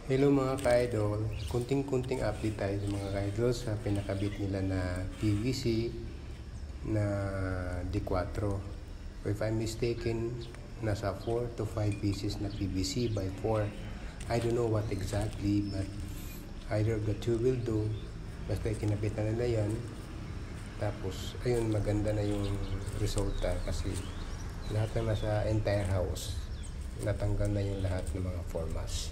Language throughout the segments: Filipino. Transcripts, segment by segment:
Hello mga ka-idol, kunting-kunting update tayo sa mga ka-idol sa pinakabit nila na PVC na D4. If I'm mistaken, nasa 4 to 5 pieces na PVC by 4. I don't know what exactly, but either the two will do. Basta ikinabit na nila yan. Tapos, ayun, maganda na yung resulta kasi lahat na nasa entire house, natanggal na yung lahat ng mga formas.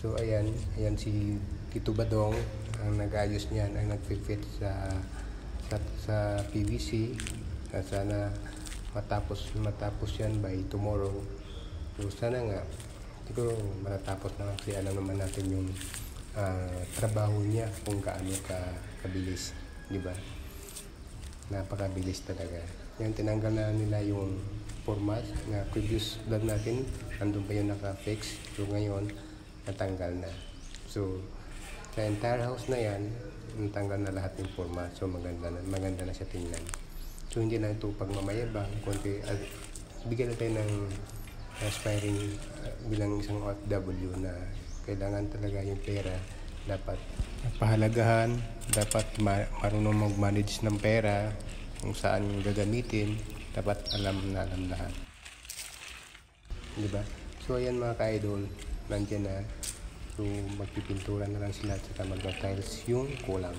So ayan si Tito Badong ang nag-ayos niyan, ang nagfi-fit sa PVC. At sana matapos yan by tomorrow. So sana nga siguro matatapos na kasi alam naman natin yung trabaho niya kung gaano kabilis, di ba? Napakabilis talaga. Yan, tinanggal na nila yung format na previous vlog natin, andun pa yung naka-fix. So ngayon natanggal na. So sa entire house na yan, natanggal na lahat ng format. So maganda na siya tingnan. So hindi na ito pagmamayabang, kundi bigyan na tayo ng aspiring bilang isang OFW na kailangan talaga yung pera dapat pahalagahan, dapat marunong mag-manage ng pera, kung saan yung gagamitin, dapat alam lahat. Diba? So ayan mga ka-idol, nandiyan na. So magpipintura na lang sila at saka mag-tiles yung kulang.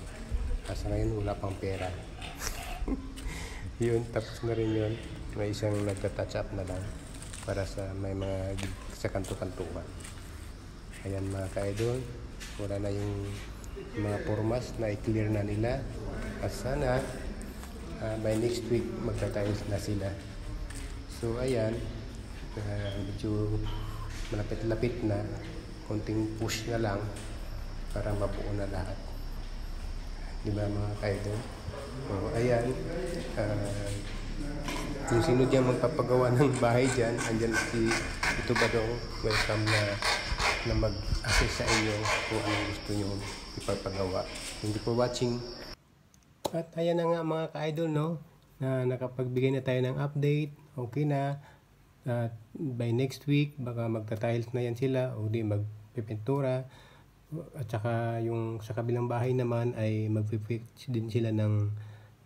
Kasi ngayon wala pang pera. Yun, tapos na rin yun. May isang nagta-touch up na lang para sa may mga sa kanto-kantuhan. Ayan mga ka-idol, wala na yung mga formas na i-clear na nila. At sana by next week magta-tiles na sila. So ayan, medyo malapit-lapit na, konting push na lang para mabuo na lahat, di ba mga ka-idol? So ayan, kung sino dyan magpapagawa ng bahay dyan, andyan si Tito Badong, welcome na mag-assist sa inyo kung anong gusto nyo ipapagawa. Thank you for watching. At ayan na nga mga ka-idol, no, na nakapagbigay na tayo ng update. Okay na. By next week baka magta-tiles na yan sila o di magpipintura. At saka yung sa kabilang bahay naman ay magpi-fix din sila ng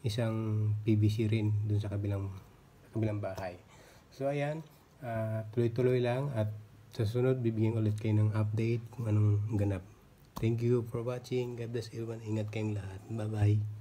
isang PVC rin dun sa kabilang bahay. So ayan, tuloy-tuloy lang at sa sunod bibigyan ulit kayo ng update kung anong ganap. Thank you for watching. God bless everyone. Ingat kayong lahat. Bye bye.